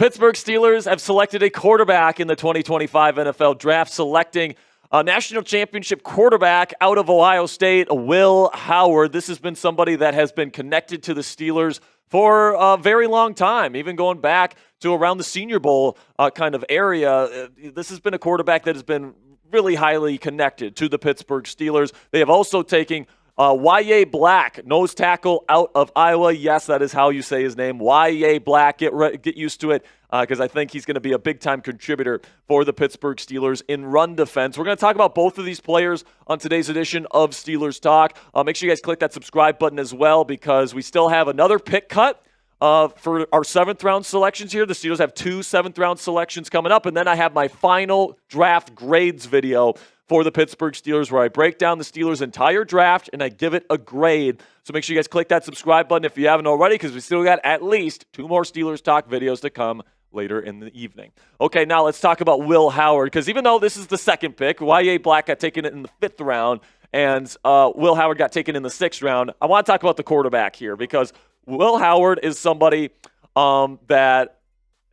Pittsburgh Steelers have selected a quarterback in the 2025 NFL Draft, selecting a national championship quarterback out of Ohio State, Will Howard. This has been somebody that has been connected to the Steelers for a very long time, even going back to around the Senior Bowl kind of area. This has been a quarterback that has been really highly connected to the Pittsburgh Steelers. They have also taken Yahya Black, nose tackle out of Iowa. Yes, that is how you say his name, Yahya Black. Get used to it because I think he's going to be a big-time contributor for the Pittsburgh Steelers in run defense. We're going to talk about both of these players on today's edition of Steelers Talk. Make sure you guys click that subscribe button as well because we still have another pick cut for our 7th-round selections here. The Steelers have 2 7th-round selections coming up, and then I have my final draft grades video for the Pittsburgh Steelers where I break down the Steelers' entire draft and I give it a grade. So make sure you guys click that subscribe button if you haven't already because we still got at least 2 more Steelers Talk videos to come later in the evening. Okay, now let's talk about Will Howard because even though this is the 2nd pick, Yahya Black got taken in the 5th round and Will Howard got taken in the 6th round, I want to talk about the quarterback here because Will Howard is somebody that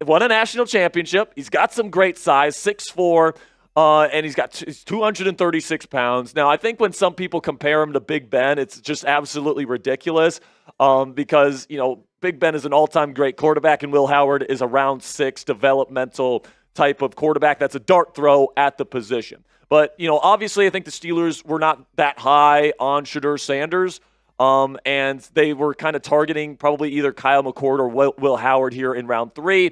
won a national championship. He's got some great size, 6'4", and he's 236 pounds. Now, I think when some people compare him to Big Ben, it's just absolutely ridiculous because, Big Ben is an all-time great quarterback, and Will Howard is a round 6 developmental type of quarterback that's a dart throw at the position. But, obviously I think the Steelers were not that high on Shedeur Sanders, and they were kind of targeting probably either Kyle McCord or Will Howard here in round 3.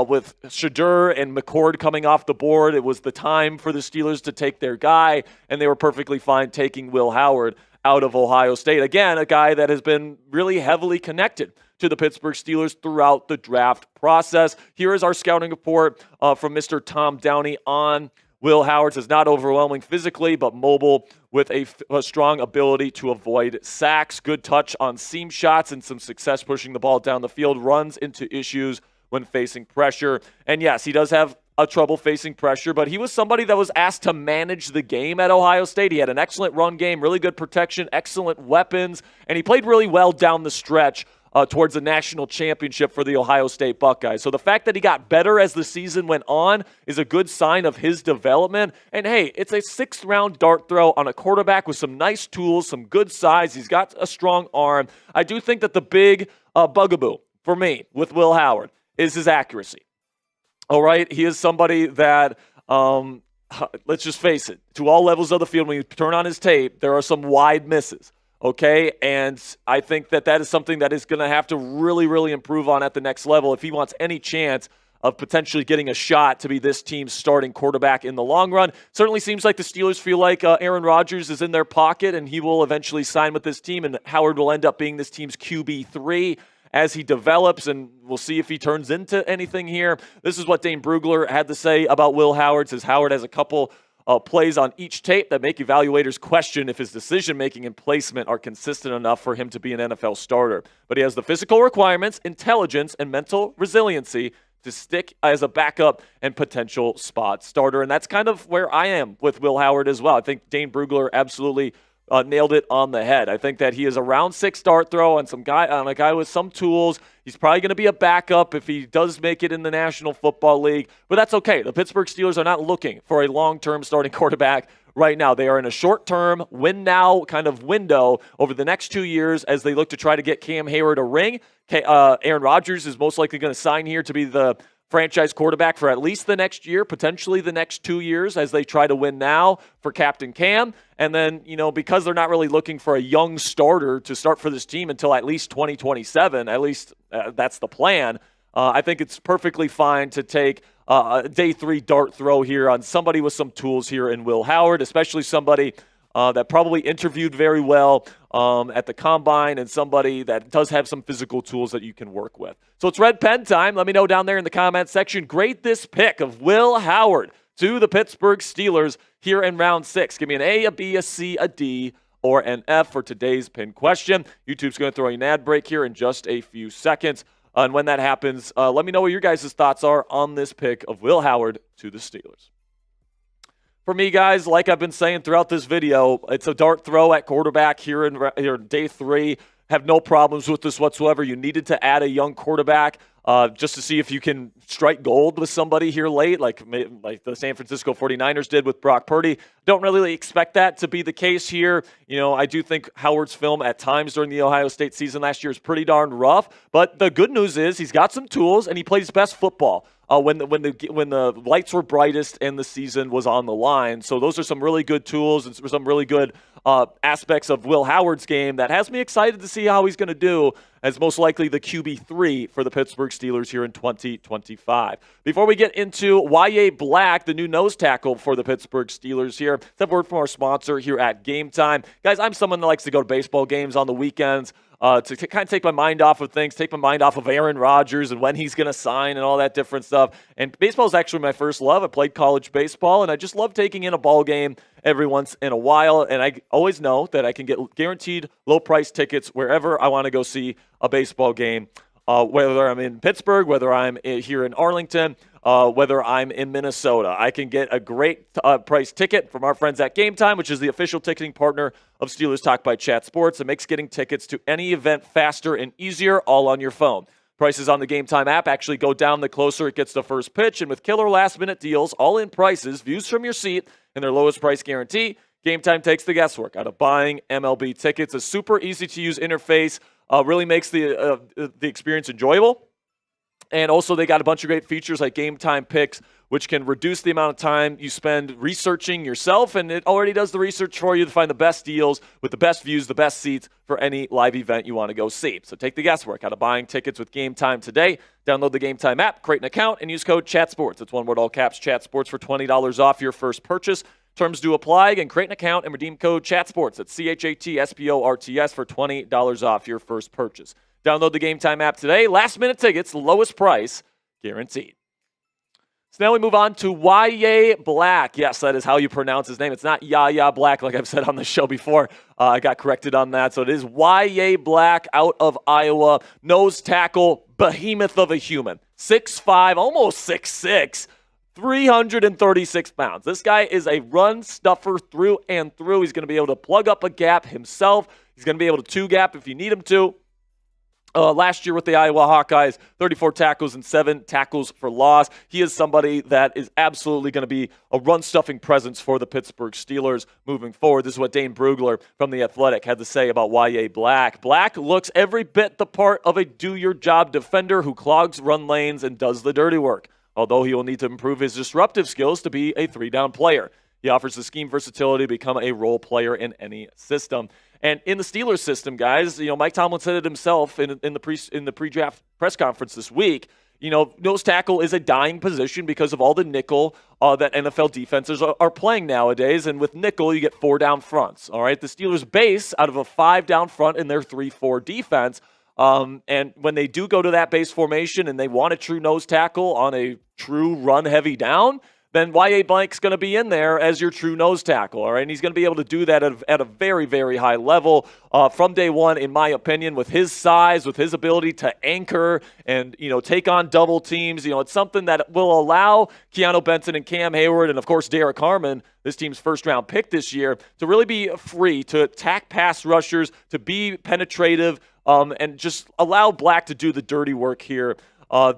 With Shedeur and McCord coming off the board, it was the time for the Steelers to take their guy, and they were perfectly fine taking Will Howard out of Ohio State. Again, a guy that has been really heavily connected to the Pittsburgh Steelers throughout the draft process. Here is our scouting report from Mr. Tom Downey on Will Howard. Says not overwhelming physically, but mobile with a strong ability to avoid sacks, good touch on seam shots, and some success pushing the ball down the field, runs into issues when facing pressure. And yes, he does have a trouble facing pressure, but he was somebody that was asked to manage the game at Ohio State. He had an excellent run game, really good protection, excellent weapons, and he played really well down the stretch towards the national championship for the Ohio State Buckeyes. So the fact that he got better as the season went on is a good sign of his development. And hey, it's a 6th-round dart throw on a quarterback with some nice tools, some good size. He's got a strong arm. I do think that the big bugaboo for me with Will Howard is his accuracy. All right? He is somebody that, let's just face it, to all levels of the field, when you turn on his tape, there are some wide misses. Okay? And I think that is something that is going to have to really, really improve on at the next level if he wants any chance of potentially getting a shot to be this team's starting quarterback in the long run. Certainly seems like the Steelers feel like Aaron Rodgers is in their pocket and he will eventually sign with this team, and Howard will end up being this team's QB3 as he develops, and we'll see if he turns into anything here. This is what Dane Brugler had to say about Will Howard. Says Howard has a couple plays on each tape that make evaluators question if his decision-making and placement are consistent enough for him to be an NFL starter. But he has the physical requirements, intelligence, and mental resiliency to stick as a backup and potential spot starter. And that's kind of where I am with Will Howard as well. I think Dane Brugler absolutely nailed it on the head. I think that he is a round 6 dart throw and a guy with some tools. He's probably going to be a backup if he does make it in the National Football League, but that's okay. The Pittsburgh Steelers are not looking for a long-term starting quarterback right now. They are in a short-term, win-now kind of window over the next 2 years as they look to try to get Cam Hayward a ring. Aaron Rodgers is most likely going to sign here to be the franchise quarterback for at least the next year, potentially the next 2 years as they try to win now for Captain Cam. And then, because they're not really looking for a young starter to start for this team until at least 2027, at least that's the plan, I think it's perfectly fine to take a day 3 dart throw here on somebody with some tools here in Will Howard, especially somebody that probably interviewed very well at the Combine and somebody that does have some physical tools that you can work with. So it's red pen time. Let me know down there in the comment section. Grade this pick of Will Howard to the Pittsburgh Steelers here in round 6. Give me an A, a B, a C, a D, or an F for today's pin question. YouTube's going to throw you an ad break here in just a few seconds. And when that happens, let me know what your guys' thoughts are on this pick of Will Howard to the Steelers. For me, guys, like I've been saying throughout this video, it's a dart throw at quarterback here in day 3. Have no problems with this whatsoever. You needed to add a young quarterback just to see if you can strike gold with somebody here late, like the San Francisco 49ers did with Brock Purdy. Don't really expect that to be the case here. I do think Howard's film at times during the Ohio State season last year is pretty darn rough, but the good news is he's got some tools and he plays best football when the lights were brightest and the season was on the line. So those are some really good tools and some really good aspects of Will Howard's game that has me excited to see how he's going to do as most likely the QB3 for the Pittsburgh Steelers here in 2025. Before we get into Yahya Black, the new nose tackle for the Pittsburgh Steelers here, let's have a word from our sponsor here at Game Time. Guys, I'm someone that likes to go to baseball games on the weekends to kind of take my mind off of things, take my mind off of Aaron Rodgers and when he's going to sign and all that different stuff. And baseball is actually my first love. I played college baseball, and I just love taking in a ball game every once in a while. And I always know that I can get guaranteed low-price tickets wherever I want to go see a baseball game, whether I'm in Pittsburgh, whether I'm here in Arlington, whether I'm in Minnesota. I can get a great price ticket from our friends at Game Time, which is the official ticketing partner of Steelers Talk by Chat Sports. It makes getting tickets to any event faster and easier, all on your phone. Prices on the Game Time app actually go down the closer it gets to first pitch, and with killer last-minute deals, all-in prices, views from your seat, and their lowest price guarantee, Game Time takes the guesswork out of buying MLB tickets. A super easy-to-use interface really makes the experience enjoyable. And also, they got a bunch of great features like Game Time Picks, which can reduce the amount of time you spend researching yourself, and it already does the research for you to find the best deals with the best views, the best seats for any live event you want to go see. So take the guesswork out of buying tickets with Game Time today. Download the Game Time app, create an account, and use code ChatSports. It's one word, all caps, ChatSports, for $20 off your first purchase. Terms do apply. Again, create an account and redeem code ChatSports. That's ChatSports for $20 off your first purchase. Download the Game Time app today. Last-minute tickets, lowest price, guaranteed. So now we move on to Yahya Black. Yes, that is how you pronounce his name. It's not Yahya Black, like I've said on the show before. I got corrected on that. So it is Yahya Black out of Iowa. Nose tackle, behemoth of a human. 6'5", almost 6'6", 336 pounds. This guy is a run stuffer through and through. He's going to be able to plug up a gap himself. He's going to be able to two-gap if you need him to. Last year with the Iowa Hawkeyes, 34 tackles and 7 tackles for loss. He is somebody that is absolutely going to be a run-stuffing presence for the Pittsburgh Steelers moving forward. This is what Dane Brugler from The Athletic had to say about Yahya Black. Black looks every bit the part of a do-your-job defender who clogs run lanes and does the dirty work, although he will need to improve his disruptive skills to be a three-down player. He offers the scheme versatility to become a role player in any system. And in the Steelers system, guys, Mike Tomlin said it himself in the pre-draft press conference this week. Nose tackle is a dying position because of all the nickel that NFL defenses are playing nowadays. And with nickel, you get 4 down fronts. All right, the Steelers base out of a 5 down front in their 3-4 defense. And when they do go to that base formation and they want a true nose tackle on a true run-heavy down, then Yahya Black's going to be in there as your true nose tackle, all right? And he's going to be able to do that at a very, very high level from day one, in my opinion, with his size, with his ability to anchor and, take on double teams. It's something that will allow Keanu Benton and Cam Hayward and, of course, Derek Harmon, this team's first-round pick this year, to really be free to attack pass rushers, to be penetrative, and just allow Black to do the dirty work here.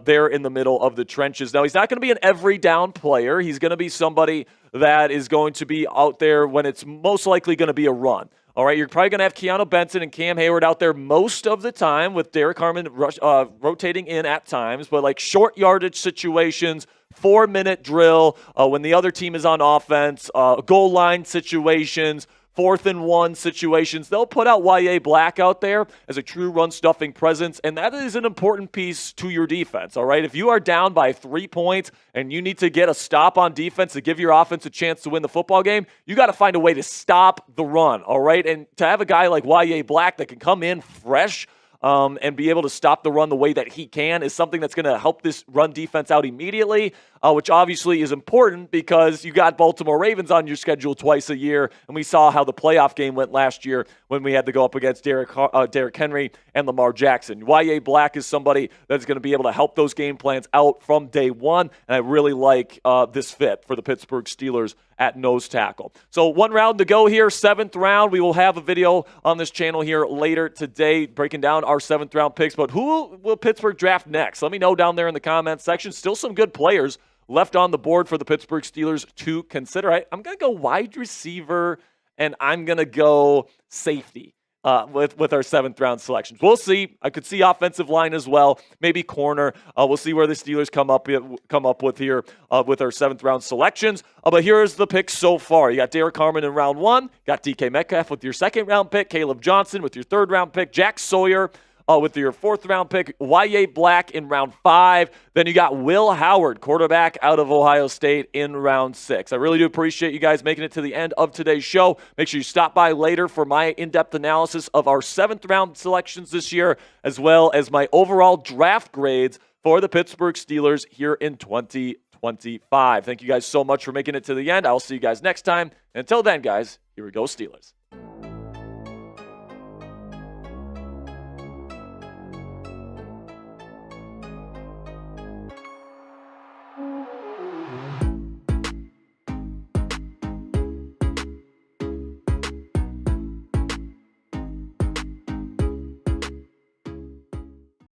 There in the middle of the trenches. Now, he's not going to be an every down player. He's going to be somebody that is going to be out there when it's most likely going to be a run. All right, you're probably going to have Keanu Benton and Cam Hayward out there most of the time with Derek Harmon rotating in at times, but like short yardage situations, 4-minute drill when the other team is on offense, goal line situations, 4th and 1 situations. They'll put out Yahya Black out there as a true run-stuffing presence, and that is an important piece to your defense, all right? If you are down by 3 points and you need to get a stop on defense to give your offense a chance to win the football game, you got to find a way to stop the run, all right? And to have a guy like Yahya Black that can come in fresh and be able to stop the run the way that he can is something that's going to help this run defense out immediately, which obviously is important because you got Baltimore Ravens on your schedule twice a year, and we saw how the playoff game went last year when we had to go up against Derrick Henry and Lamar Jackson. Yahya Black is somebody that's going to be able to help those game plans out from day one, and I really like this fit for the Pittsburgh Steelers at nose tackle. So 1 round to go here, 7th round. We will have a video on this channel here later today breaking down our 7th round picks. But who will Pittsburgh draft next? Let me know down there in the comments section. Still some good players left on the board for the Pittsburgh Steelers to consider. I'm going to go wide receiver, and I'm going to go safety with our 7th round selections. We'll see. I could see offensive line as well, maybe corner. We'll see where the Steelers come up with here with our 7th round selections. But here's the picks so far. You got Derek Harmon in round 1, got DK Metcalf with your 2nd round pick, Caleb Johnson with your 3rd round pick, Jack Sawyer with your 4th round pick, Yahya Black in round 5. Then you got Will Howard, quarterback out of Ohio State, in round 6. I really do appreciate you guys making it to the end of today's show. Make sure you stop by later for my in-depth analysis of our 7th round selections this year, as well as my overall draft grades for the Pittsburgh Steelers here in 2025. Thank you guys so much for making it to the end. I'll see you guys next time. Until then, guys, here we go, Steelers.